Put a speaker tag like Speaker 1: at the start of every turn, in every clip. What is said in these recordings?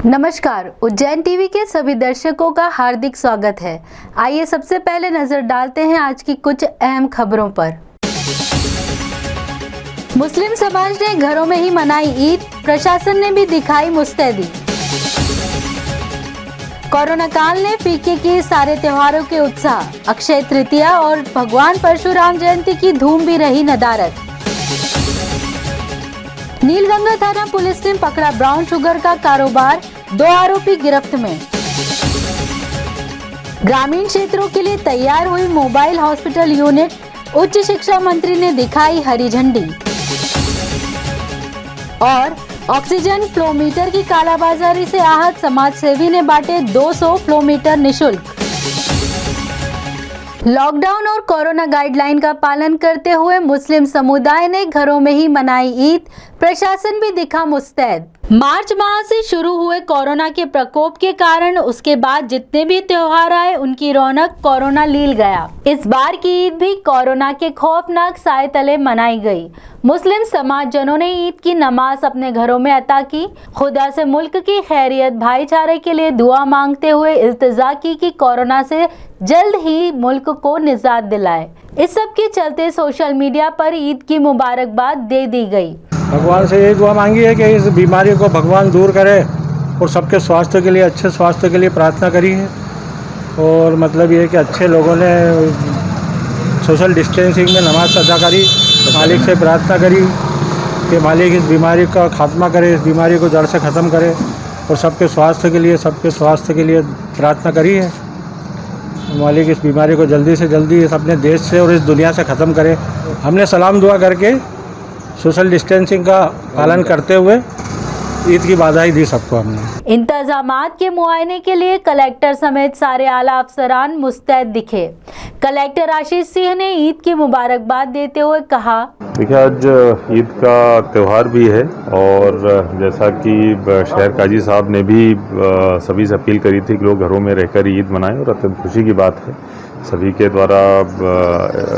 Speaker 1: नमस्कार, उज्जैन टीवी के सभी दर्शकों का हार्दिक स्वागत है। आइए सबसे पहले नजर डालते हैं आज की कुछ अहम खबरों पर। मुस्लिम समाज ने घरों में ही मनाई ईद, प्रशासन ने भी दिखाई मुस्तैदी। कोरोना काल ने फीके किए सारे त्योहारों के उत्साह, अक्षय तृतीया और भगवान परशुराम जयंती की धूम भी रही नदारद। नीलगंगा थाना पुलिस ने पकड़ा ब्राउन शुगर का कारोबार, 2 आरोपी गिरफ्त में। ग्रामीण क्षेत्रों के लिए तैयार हुई मोबाइल हॉस्पिटल यूनिट, उच्च शिक्षा मंत्री ने दिखाई हरी झंडी। और ऑक्सीजन फ्लोमीटर की कालाबाजारी से आहत समाजसेवी ने बांटे 200 फ्लोमीटर निःशुल्क। लॉकडाउन और कोरोना गाइडलाइन का पालन करते हुए मुस्लिम समुदाय ने घरों में ही मनाई ईद, प्रशासन भी दिखा मुस्तैद। मार्च माह से शुरू हुए कोरोना के प्रकोप के कारण उसके बाद जितने भी त्योहार आए उनकी रौनक कोरोना लील गया। इस बार की ईद भी कोरोना के खौफनाक साए तले मनाई गई। मुस्लिम समाजजनों ने ईद की नमाज अपने घरों में अता की। खुदा से मुल्क की खैरियत, भाईचारे के लिए दुआ मांगते हुए इल्तिजा की कि कोरोना से जल्द ही मुल्क को निजात दिलाए। इस सब के चलते सोशल मीडिया पर ईद की मुबारकबाद दे दी गई।
Speaker 2: भगवान से ये दुआ मांगी है कि इस बीमारी को भगवान दूर करे और सबके स्वास्थ्य के लिए, अच्छे स्वास्थ्य के लिए प्रार्थना करी है। और मतलब ये कि अच्छे लोगों ने सोशल डिस्टेंसिंग में नमाज अदा करी, मालिक से प्रार्थना करी कि मालिक इस बीमारी का खात्मा करे, इस बीमारी को जड़ से ख़त्म करे और सबके स्वास्थ्य के लिए प्रार्थना करी है। मालिक इस बीमारी को जल्दी से जल्दी इस अपने देश से और इस दुनिया से ख़त्म करे। हमने सलाम दुआ करके सोशल डिस्टेंसिंग का पालन करते हुए ईद की बधाई दी सबको हमने।
Speaker 1: इंतजामात के मुआयने के लिए कलेक्टर समेत सारे आला अफसरान मुस्तैद दिखे। कलेक्टर आशीष सिंह ने ईद की मुबारकबाद देते हुए कहा,
Speaker 3: देखिए आज ईद का त्यौहार भी है और जैसा कि शहर काजी साहब ने भी सभी से अपील करी थी कि लोग घरों में रहकर ईद मनाएं और अत्यंत खुशी की बात है सभी के द्वारा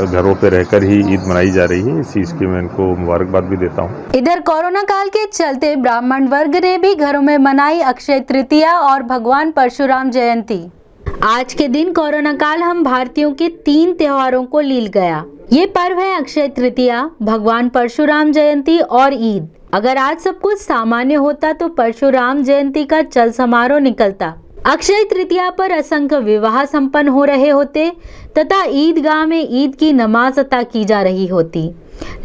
Speaker 3: घरों पे रहकर ही ईद मनाई जा रही है। इस चीज़ की मैं इनको मुबारकबाद भी देता हूँ।
Speaker 1: इधर कोरोना काल के चलते ब्राह्मण वर्ग ने भी घरों में मनाई अक्षय तृतीया और भगवान परशुराम जयंती। आज के दिन कोरोना काल हम भारतीयों के 3 त्योहारों को लील गया। ये पर्व है अक्षय तृतीया, भगवान परशुराम जयंती और ईद। अगर आज सब कुछ सामान्य होता तो परशुराम जयंती का चल समारोह निकलता। अक्षय तृतीया पर असंख्य विवाह संपन्न हो रहे होते तथा ईदगाह में ईद की नमाज अता की जा रही होती।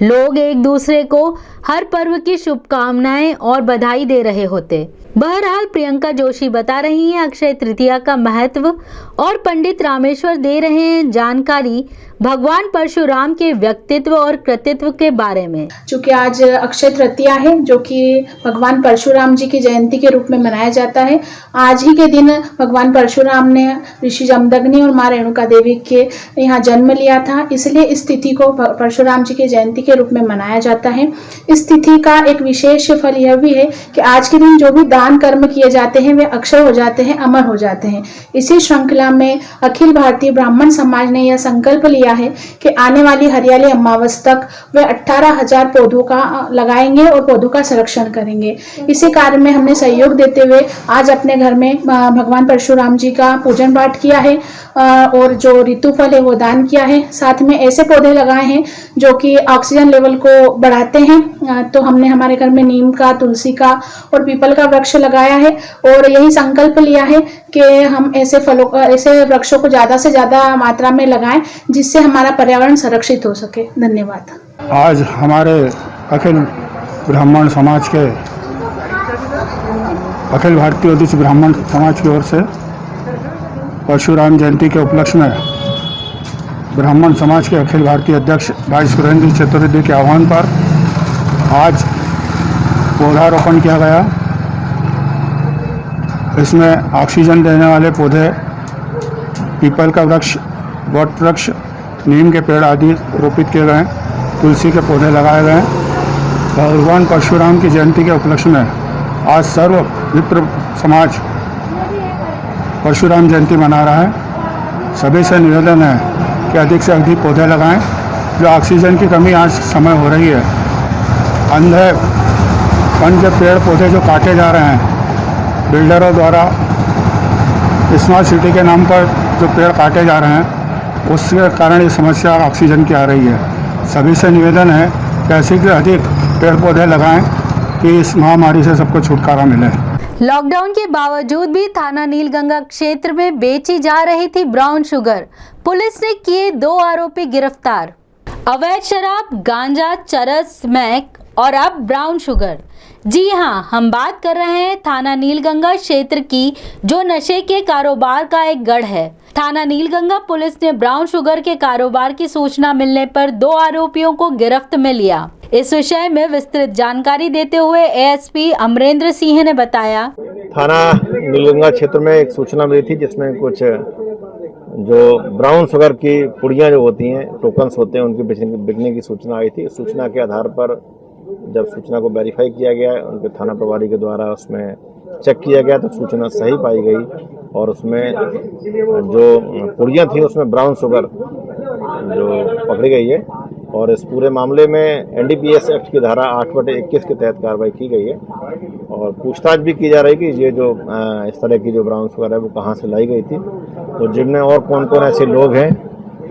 Speaker 1: लोग एक दूसरे को हर पर्व की शुभकामनाएं और बधाई दे रहे होते। बहरहाल प्रियंका जोशी बता रही हैं अक्षय तृतीया का महत्व और पंडित रामेश्वर दे रहे हैं जानकारी भगवान परशुराम के व्यक्तित्व और कृतित्व के बारे में।
Speaker 4: चूँकि आज अक्षय तृतीया है जो कि भगवान परशुराम जी की जयंती के रूप में मनाया जाता है। आज ही के दिन भगवान परशुराम ने ऋषि जमदग्नि और माँ रेणुका देवी के यहाँ जन्म लिया था, इसलिए इस तिथि को परशुराम जी की जयंती के रूप में मनाया जाता है। इस तिथि का एक विशेष फल यह भी है कि आज के दिन जो भी दान कर्म किए जाते हैं वे अक्षय हो जाते हैं, अमर हो जाते हैं। इसी श्रृंखला में अखिल भारतीय ब्राह्मण समाज ने यह संकल्प लिया है कि आने वाली हरियाली अमावस तक वे 18,000 पौधों का लगाएंगे और पौधों का संरक्षण करेंगे। इसी कार्य में हमने सहयोग देते हुए आज अपने घर में भगवान परशुराम जी का पूजन पाठ किया है और जो ऋतु फल है वो दान किया है। साथ में ऐसे पौधे लगाए हैं जो कि ऑक्सीजन लेवल को बढ़ाते हैं। तो हमने हमारे घर में नीम का, तुलसी का और पीपल का वृक्ष लगाया है और यही संकल्प लिया है कि हम ऐसे वृक्षों को ज्यादा से ज्यादा मात्रा में लगाएं जिससे हमारा पर्यावरण संरक्षित हो सके। धन्यवाद।
Speaker 5: आज हमारे अखिल ब्राह्मण समाज के अखिल भारतीय उद्देश्य ब्राह्मण समाज की ओर से परशुराम जयंती के उपलक्ष्य में ब्राह्मण समाज के अखिल भारतीय अध्यक्ष भाई सुरेंद्र चतुर्वेदी के आह्वान पर आज पौधारोपण किया गया। इसमें ऑक्सीजन देने वाले पौधे, पीपल का वृक्ष, वट वृक्ष, नीम के पेड़ आदि रोपित किए गए, तुलसी के पौधे लगाए गए। भगवान परशुराम की जयंती के उपलक्ष्य में आज सर्व विप्र समाज परशुराम जयंती मना रहा है। सभी से निवेदन है कि अधिक से अधिक पौधे लगाएं जो ऑक्सीजन की कमी आज समय हो रही है, अंधे वन के पेड़ पौधे जो काटे जा रहे हैं बिल्डरों द्वारा, स्मार्ट सिटी के नाम पर जो पेड़ काटे जा रहे हैं, उसके कारण ये समस्या ऑक्सीजन की आ रही है। सभी से निवेदन है कि अधिक से अधिक पेड़ पौधे लगाएं कि इस महामारी से सबको छुटकारा मिले।
Speaker 1: लॉकडाउन के बावजूद भी थाना नीलगंगा क्षेत्र में बेची जा रही थी ब्राउन शुगर। पुलिस ने किए 2 आरोपी गिरफ्तार। अवैध शराब, गांजा, चरस, स्मैक और अब ब्राउन शुगर। जी हां, हम बात कर रहे हैं थाना नीलगंगा क्षेत्र की, जो नशे के कारोबार का एक गढ़ है। थाना नीलगंगा पुलिस ने ब्राउन शुगर के कारोबार की सूचना मिलने पर 2 आरोपियों को गिरफ्त में लिया। इस विषय में विस्तृत जानकारी देते हुए एएसपी अमरेंद्र सिंह ने बताया,
Speaker 6: थाना नीलगंगा क्षेत्र में एक सूचना मिली थी जिसमें कुछ जो ब्राउन शुगर की पुड़ियाँ जो होती हैं, टोकन्स होते हैं, उनके बिकने की सूचना आई थी। सूचना के आधार पर जब सूचना को वेरीफाई किया गया, उनके थाना प्रभारी के द्वारा उसमें चेक किया गया तो सूचना सही पाई गई और उसमें जो पुड़ियाँ थी उसमें ब्राउन शुगर जो पकड़ी गई है और इस पूरे मामले में एनडीपीएस एक्ट की धारा 8/21 के तहत कार्रवाई की गई है और पूछताछ भी की जा रही है कि ये जो इस तरह की जो ब्राउन शुगर है वो कहाँ से लाई गई थी, तो जिनमें और कौन कौन ऐसे लोग हैं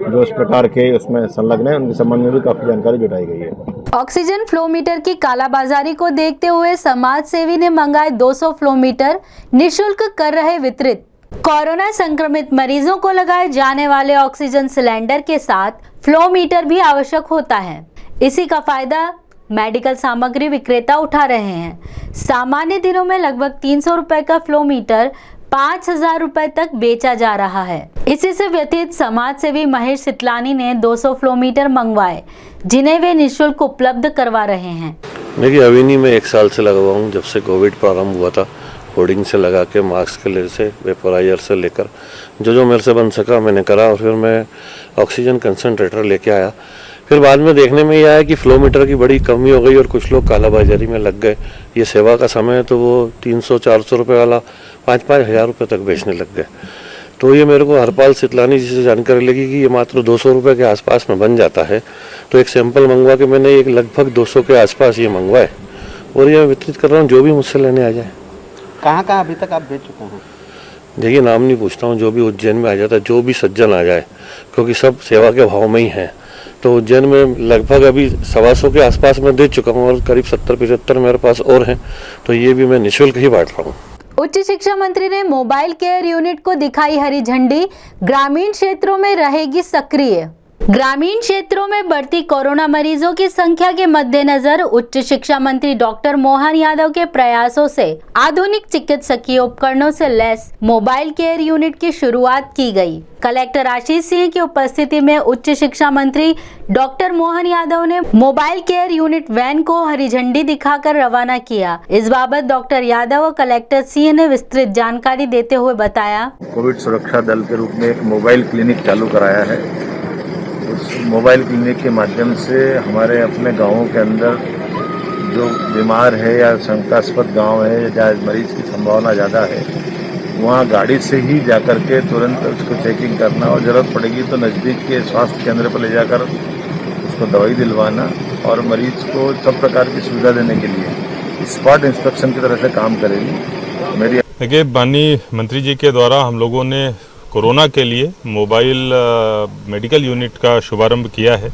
Speaker 6: जो इस प्रकार के उसमें संलग्न हैं, उनके संबंध में भी काफी जानकारी जुटाई गई है।
Speaker 1: ऑक्सीजन फ्लो मीटर की कालाबाजारी को देखते हुए समाज सेवी ने मंगाए 200 फ्लो मीटर, निःशुल्क कर रहे वितरित। कोरोना संक्रमित मरीजों को लगाए जाने वाले ऑक्सीजन सिलेंडर के साथ फ्लो मीटर भी आवश्यक होता है। इसी का फायदा मेडिकल सामग्री विक्रेता उठा रहे हैं। सामान्य दिनों में लगभग 300 रुपए का फ्लो मीटर 5,000 रुपए तक बेचा जा रहा है। इसी से व्यतीत समाज सेवी महेश सितलानी ने 200 फ्लो मीटर मंगवाए, जिन्हें वे निःशुल्क उपलब्ध करवा रहे हैं।
Speaker 7: देखिए, अविनी में 1 साल से लगा हुआ हूँ, जब से कोविड प्रारंभ हुआ था। होर्डिंग से लगा के, मास्क के ले से, वेपोराइजर से लेकर जो मेरे से बन सका मैंने करा और फिर मैं ऑक्सीजन कंसनट्रेटर लेके आया। फिर बाद में देखने में ये आया कि फ्लो मीटर की बड़ी कमी हो गई और कुछ लोग कालाबाजारी में लग गए। ये सेवा का समय है तो वो 300-400 रुपये वाला 5-5 हज़ार रुपये तक बेचने लग गए। तो ये मेरे को हरपाल सितलानी जी से जानकारी लगी कि ये मात्र 200 रुपये के आसपास में बन जाता है। तो एक सैंपल मंगवा के मैंने एक लगभग 200 के आसपास ये मंगवाए और ये वितरित कर रहा हूँ, जो भी मुझसे लेने आ जाए।
Speaker 8: कहाँ कहाँ अभी तक आप भेज चुके हैं?
Speaker 7: देखिए, नाम नहीं पूछता हूँ, जो भी उज्जैन में आ जाता है, जो भी सज्जन आ जाए, क्योंकि सब सेवा के भाव में ही हैं। तो उज्जैन में लगभग अभी 125 के आसपास मैं दे चुका हूँ और करीब 70-75 मेरे पास और हैं, तो ये भी मैं निःशुल्क ही बांट रहा हूँ।
Speaker 1: उच्च शिक्षा मंत्री ने मोबाइल केयर यूनिट को दिखाई हरी झंडी। ग्रामीण क्षेत्रों में रहेगी सक्रिय। ग्रामीण क्षेत्रों में बढ़ती कोरोना मरीजों की संख्या के मद्देनजर उच्च शिक्षा मंत्री डॉक्टर मोहन यादव के प्रयासों से आधुनिक चिकित्सकीय उपकरणों से लैस मोबाइल केयर यूनिट की शुरुआत की गई। कलेक्टर आशीष सिंह की उपस्थिति में उच्च शिक्षा मंत्री डॉक्टर मोहन यादव ने मोबाइल केयर यूनिट वैन को हरी झंडी दिखाकर रवाना किया। इस बाबत डॉक्टर यादव और कलेक्टर सिंह ने विस्तृत जानकारी देते हुए बताया,
Speaker 6: कोविड सुरक्षा दल के रूप में एक मोबाइल क्लिनिक चालू कराया है। उस मोबाइल क्लिनिक के माध्यम से हमारे अपने गाँवों के अंदर जो बीमार है या शंकास्पद गांव है या जहाँ मरीज की संभावना ज़्यादा है, वहाँ गाड़ी से ही जाकर के तुरंत उसको चेकिंग करना और ज़रूरत पड़ेगी तो नज़दीक के स्वास्थ्य केंद्र पर ले जाकर उसको दवाई दिलवाना और मरीज को सब प्रकार की सुविधा देने के लिए स्पॉट इंस्पेक्शन की तरह से काम करेगी। मेरी
Speaker 3: देखिए, माननीय मंत्री जी के द्वारा हम लोगों ने कोरोना के लिए मोबाइल मेडिकल यूनिट का शुभारंभ किया है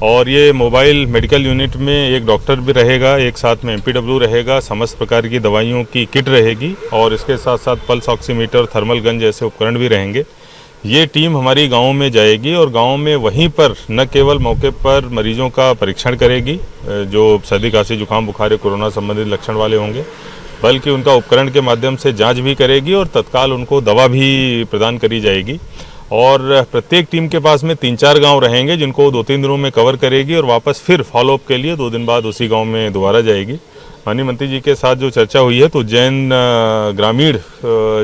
Speaker 3: और ये मोबाइल मेडिकल यूनिट में एक डॉक्टर भी रहेगा, एक साथ में एमपीडब्ल्यू रहेगा, समस्त प्रकार की दवाइयों की किट रहेगी और इसके साथ साथ पल्स ऑक्सीमीटर, थर्मल गन जैसे उपकरण भी रहेंगे। ये टीम हमारी गाँव में जाएगी और गाँव में वहीं पर न केवल मौके पर मरीजों का परीक्षण करेगी जो सर्दी, खांसी, जुकाम, बुखार, कोरोना संबंधित लक्षण वाले होंगे, बल्कि उनका उपकरण के माध्यम से जांच भी करेगी और तत्काल उनको दवा भी प्रदान करी जाएगी। और प्रत्येक टीम के पास में 3-4 गांव रहेंगे जिनको 2-3 दिनों में कवर करेगी और वापस फिर फॉलोअप के लिए 2 दिन बाद उसी गांव में दोबारा जाएगी। माननीय मंत्री जी के साथ जो चर्चा हुई है तो उज्जैन ग्रामीण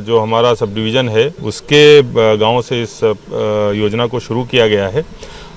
Speaker 3: जो हमारा सब डिवीज़न है उसके गाँव से इस योजना को शुरू किया गया है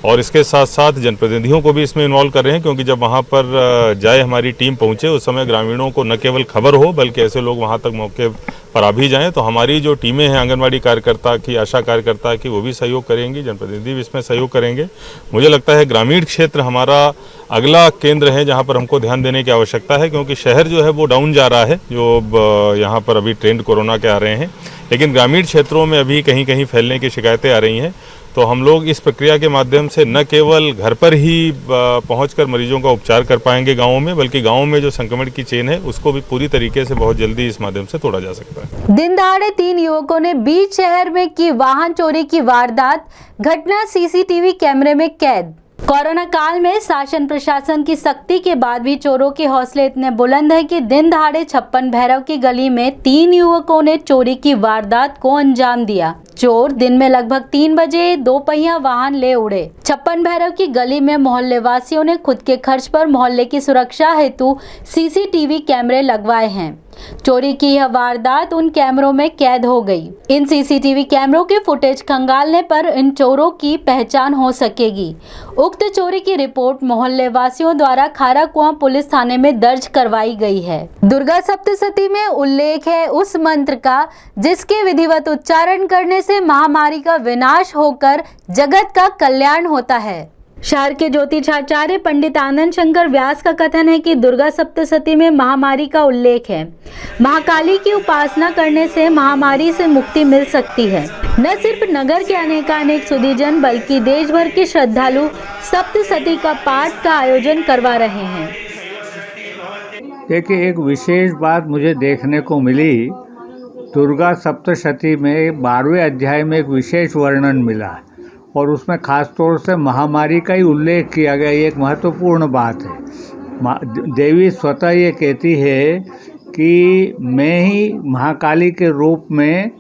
Speaker 3: और इसके साथ साथ जनप्रतिनिधियों को भी इसमें इन्वॉल्व कर रहे हैं, क्योंकि जब वहाँ पर जाए हमारी टीम पहुँचे उस समय ग्रामीणों को न केवल खबर हो बल्कि ऐसे लोग वहाँ तक मौके पर आ भी जाएँ। तो हमारी जो टीमें हैं आंगनबाड़ी कार्यकर्ता की, आशा कार्यकर्ता की, वो भी सहयोग करेंगी, जनप्रतिनिधि भी इसमें सहयोग करेंगे। मुझे लगता है ग्रामीण क्षेत्र हमारा अगला केंद्र है जहाँ पर हमको ध्यान देने की आवश्यकता है, क्योंकि शहर जो है वो डाउन जा रहा है, जो यहाँ पर अभी ट्रेंड कोरोना के आ रहे हैं, लेकिन ग्रामीण क्षेत्रों में अभी कहीं कहीं फैलने की शिकायतें आ रही हैं। तो हम लोग इस प्रक्रिया के माध्यम से न केवल घर पर ही पहुंचकर मरीजों का उपचार कर पाएंगे गाँवों में, बल्कि गाँवों में जो संक्रमण की चेन है उसको भी पूरी तरीके से बहुत जल्दी इस माध्यम से तोड़ा जा सकता है।
Speaker 1: दिन दहाड़े 3 युवकों ने बीच शहर में की वाहन चोरी की वारदात, घटना सीसीटीवी कैमरे में कैद। कोरोना काल में शासन प्रशासन की सख्ती के बाद भी चोरों के हौसले इतने बुलंद है कि दिन दहाड़े 56 भैरव की गली में 3 युवकों ने चोरी की वारदात को अंजाम दिया। चोर दिन में लगभग 3 बजे 2 पहिया वाहन ले उड़े। 56 भैरव की गली में मोहल्ले वासियों ने खुद के खर्च पर मोहल्ले की सुरक्षा हेतु सीसीटीवी कैमरे लगवाए हैं। चोरी की यह वारदात उन कैमरों में कैद हो गई। इन सीसीटीवी कैमरों के फुटेज खंगालने पर इन चोरों की पहचान हो सकेगी। उक्त चोरी की रिपोर्ट मोहल्ले वासियों द्वारा खारा कुआं पुलिस थाने में दर्ज करवाई गई है। दुर्गा सप्तशती में उल्लेख है उस मंत्र का जिसके विधिवत उच्चारण करने से महामारी का विनाश होकर जगत का कल्याण होता है। शहर के ज्योतिषाचार्य पंडित आनंद शंकर व्यास का कथन है कि दुर्गा सप्तशती में महामारी का उल्लेख है। महाकाली की उपासना करने से महामारी से मुक्ति मिल सकती है। न सिर्फ नगर के अनेकानेक सुधीजन बल्कि देश भर के श्रद्धालु सप्तशती का पाठ का आयोजन करवा रहे हैं।
Speaker 2: देखिए, एक विशेष बात मुझे देखने को मिली। दुर्गा सप्तशती में 12वें अध्याय में एक विशेष वर्णन मिला और उसमें खास तौर से महामारी का ही उल्लेख किया गया। ये एक महत्वपूर्ण बात है। देवी स्वतः ये कहती है कि मैं ही महाकाली के रूप में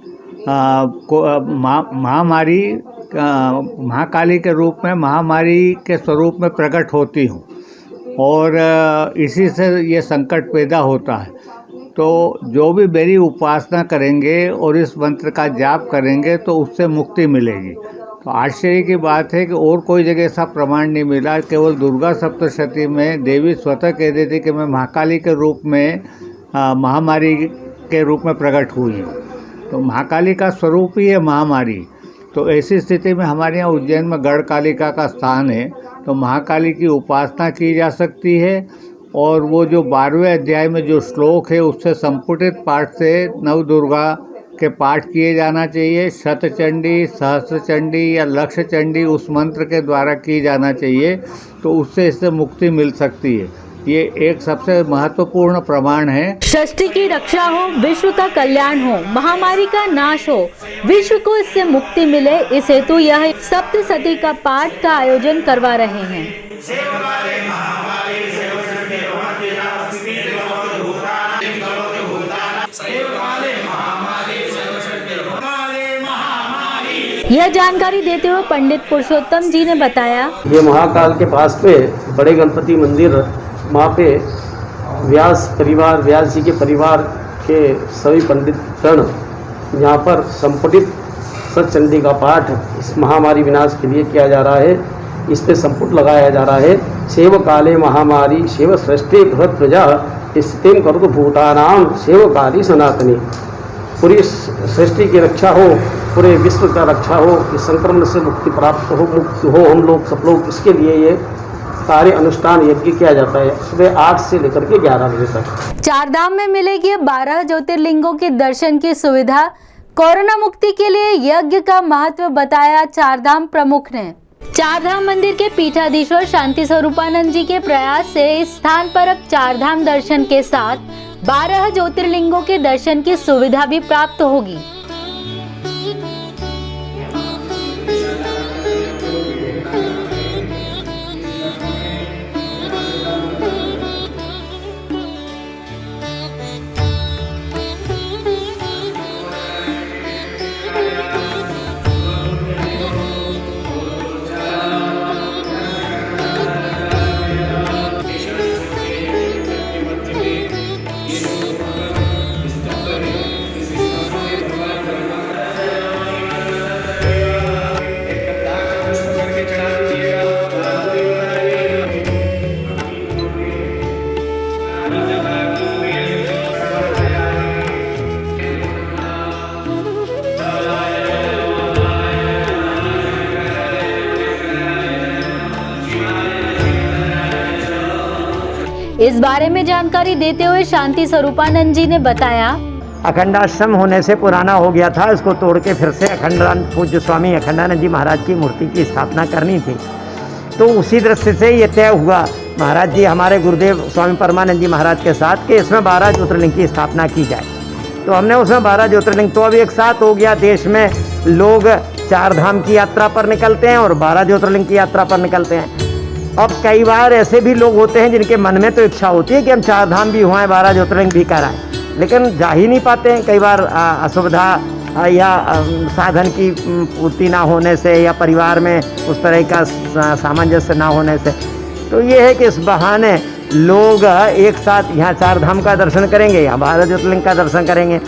Speaker 2: महाकाली के रूप में महामारी के स्वरूप में प्रकट होती हूँ और इसी से ये संकट पैदा होता है। तो जो भी मेरी उपासना करेंगे और इस मंत्र का जाप करेंगे तो उससे मुक्ति मिलेगी। तो आश्चर्य की बात है कि और कोई जगह ऐसा प्रमाण नहीं मिला। केवल दुर्गा सप्तशती में देवी स्वतः कह देती कि मैं महाकाली के रूप में महामारी के रूप में प्रकट हुई हूँ। तो महाकाली का स्वरूप ही है महामारी। तो ऐसी स्थिति में हमारे यहाँ उज्जैन में गढ़कालिका का स्थान है, तो महाकाली की उपासना की जा सकती है। और वो जो 12वें अध्याय में जो श्लोक है उससे संपुटित पाठ से नवदुर्गा के पाठ किए जाना चाहिए। शतचंडी, सहस्त्रचंडी या लक्षचंडी उस मंत्र के द्वारा की जाना चाहिए, तो उससे इससे मुक्ति मिल सकती है। ये एक सबसे महत्वपूर्ण प्रमाण है।
Speaker 1: सृष्टि की रक्षा हो, विश्व का कल्याण हो, महामारी का नाश हो, विश्व को इससे मुक्ति मिले, इस हेतु यह सप्तशती का पाठ का आयोजन करवा रहे हैं। यह जानकारी देते हुए पंडित पुरुषोत्तम जी ने बताया,
Speaker 9: ये महाकाल के पास पे बड़े गणपति मंदिर, वहाँ पे व्यास परिवार, व्यास जी के परिवार के सभी पंडित गण यहाँ पर संपुटित सतचंडी का पाठ इस महामारी विनाश के लिए किया जा रहा है। इस पे संपुट लगाया जा रहा है। सेव काले महामारी शिव सृष्टि बृहत प्रजा स्थितिम करुत भूतानाम सेव काली सनातनी। पूरी सृष्टि की रक्षा हो, पूरे विश्व का रक्षा हो, इस संक्रमण से मुक्ति प्राप्त हो, मुक्त हो हम लोग सब लोग। इसके लिए ये कार्य अनुष्ठान यज्ञ किया जाता है सुबह 8 से लेकर के 11 बजे तक।
Speaker 1: चारधाम में मिलेगी 12 ज्योतिर्लिंगों के दर्शन की सुविधा। कोरोना मुक्ति के लिए यज्ञ का महत्व बताया चारधाम प्रमुख ने। चारधाम मंदिर के पीठाधीश्वर शांति स्वरूपानंद जी के प्रयास से इस स्थान पर अब चारधाम दर्शन के साथ 12 ज्योतिर्लिंगों के दर्शन की सुविधा भी प्राप्त होगी। इस बारे में जानकारी देते हुए शांति स्वरूपानंद जी ने बताया,
Speaker 10: अखंडाश्रम होने से पुराना हो गया था, इसको तोड़ के फिर से पूज्य स्वामी अखंडानंद जी महाराज की मूर्ति की स्थापना करनी थी। तो उसी दृष्टि से ये तय हुआ महाराज जी हमारे गुरुदेव स्वामी परमानंद जी महाराज के साथ कि इसमें 12 ज्योतिर्लिंग की स्थापना की जाए। तो हमने उसमें 12 ज्योतिर्लिंग, तो अब एक साथ हो गया, देश में लोग 4 धाम की यात्रा पर निकलते हैं और 12 ज्योतिर्लिंग की यात्रा पर निकलते हैं। अब कई बार ऐसे भी लोग होते हैं जिनके मन में तो इच्छा होती है कि हम 4 धाम भी हुए, 12 ज्योतिर्लिंग भी कराएं, लेकिन जा ही नहीं पाते हैं। कई बार असुविधा या साधन की पूर्ति ना होने से या परिवार में उस तरह का सामंजस्य ना होने से। तो ये है कि इस बहाने लोग एक साथ यहाँ 4 धाम का दर्शन करेंगे या 12 ज्योतिर्लिंग का दर्शन करेंगे।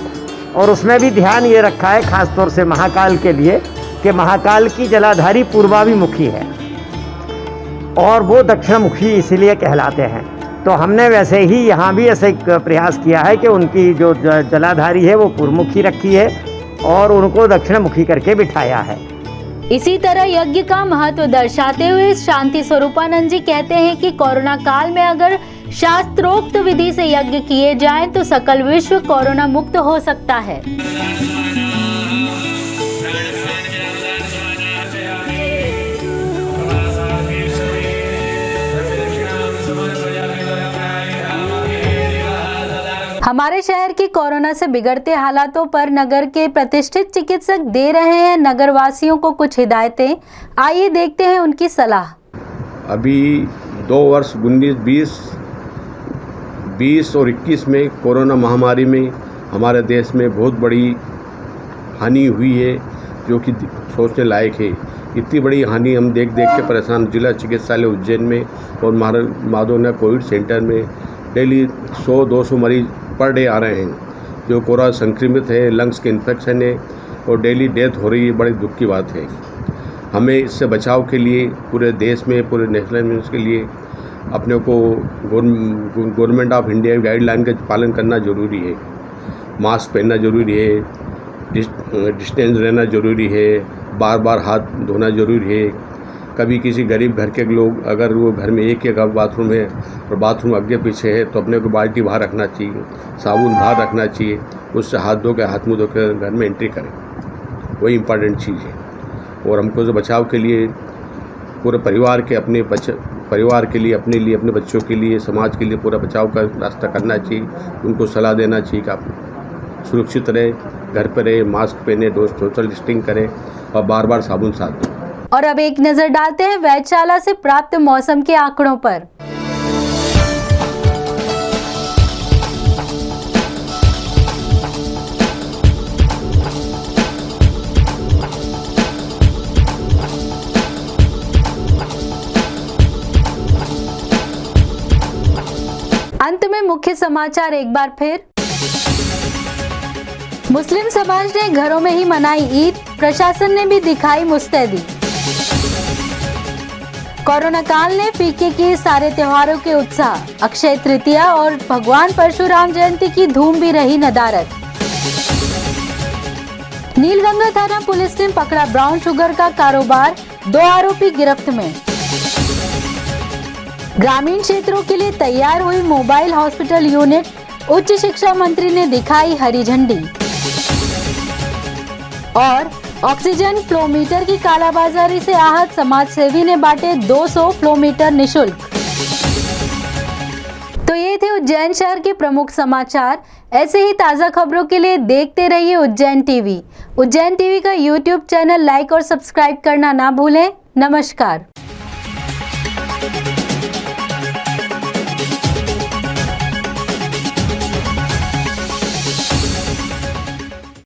Speaker 10: और उसमें भी ध्यान ये रखा है खास तौर से महाकाल के लिए कि महाकाल की जलाधारी पूर्वाभिमुखी है और वो दक्षिणमुखी इसीलिए कहलाते हैं। तो हमने वैसे ही यहाँ भी ऐसे प्रयास किया है कि उनकी जो जलाधारी है वो पूर्वमुखी रखी है और उनको दक्षिणमुखी करके बिठाया है।
Speaker 1: इसी तरह यज्ञ का महत्व दर्शाते हुए शांति स्वरूपानंद जी कहते हैं कि कोरोना काल में अगर शास्त्रोक्त विधि से यज्ञ किए जाएं तो सकल विश्व कोरोना मुक्त हो सकता है। हमारे शहर की कोरोना से बिगड़ते हालातों पर नगर के प्रतिष्ठित चिकित्सक दे रहे हैं नगरवासियों को कुछ हिदायतें। आइए देखते हैं उनकी सलाह।
Speaker 11: अभी 2 वर्ष 20 और 21 में कोरोना महामारी में हमारे देश में बहुत बड़ी हानि हुई है, जो कि सोचने लायक है। इतनी बड़ी हानि हम देख के परेशान। जिला चिकित्सालय उज्जैन में और माधवनगर कोविड सेंटर में डेली 100-200 मरीज पर डे आ रहे हैं जो कोरोना संक्रमित है, लंग्स के इन्फेक्शन है और डेली डेथ हो रही है। बड़ी दुख की बात है। हमें इससे बचाव के लिए पूरे देश में, पूरे नेशनल न्यूज़ के लिए अपने को गवर्नमेंट ऑफ इंडिया गाइडलाइन का पालन करना ज़रूरी है। मास्क पहनना ज़रूरी है, डिस्टेंस रहना ज़रूरी है, बार बार हाथ धोना ज़रूरी है। कभी किसी गरीब घर के लोग अगर वो घर में एक बाथरूम है और बाथरूम आगे पीछे है तो अपने को बाल्टी बाहर रखना चाहिए, साबुन बाहर रखना चाहिए, उससे हाथ धो के हाथ मुँह धो के घर में एंट्री करें। वही इम्पॉर्टेंट चीज़ है। और हमको जो बचाव के लिए पूरे परिवार के परिवार के लिए, अपने लिए, अपने बच्चों के लिए, समाज के लिए पूरा बचाव का रास्ता करना चाहिए। उनको सलाह देना चाहिए कि आप सुरक्षित रहे, घर पर रहे, मास्क पहने, सोशल डिस्टेंसिंग करें और बार बार साबुन साथ दें।
Speaker 1: और अब एक नजर डालते हैं वेधशाला से प्राप्त मौसम के आंकड़ों पर। अंत में मुख्य समाचार एक बार फिर। मुस्लिम समाज ने घरों में ही मनाई ईद, प्रशासन ने भी दिखाई मुस्तैदी। कोरोना काल ने फीके किए सारे त्योहारों के उत्साह, अक्षय तृतीया और भगवान परशुराम जयंती की धूम भी रही नदारद। नीलगंगा थाना पुलिस ने पकड़ा ब्राउन शुगर का कारोबार, 2 आरोपी गिरफ्त में। ग्रामीण क्षेत्रों के लिए तैयार हुई मोबाइल हॉस्पिटल यूनिट, उच्च शिक्षा मंत्री ने दिखाई हरी झंडी। और ऑक्सीजन फ्लोमीटर की कालाबाजारी से आहत समाजसेवी ने बांटे 200 फ्लोमीटर निशुल्क। तो ये थे उज्जैन शहर के प्रमुख समाचार। ऐसे ही ताज़ा खबरों के लिए देखते रहिए उज्जैन टीवी। उज्जैन टीवी का यूट्यूब चैनल लाइक और सब्सक्राइब करना ना भूलें। नमस्कार।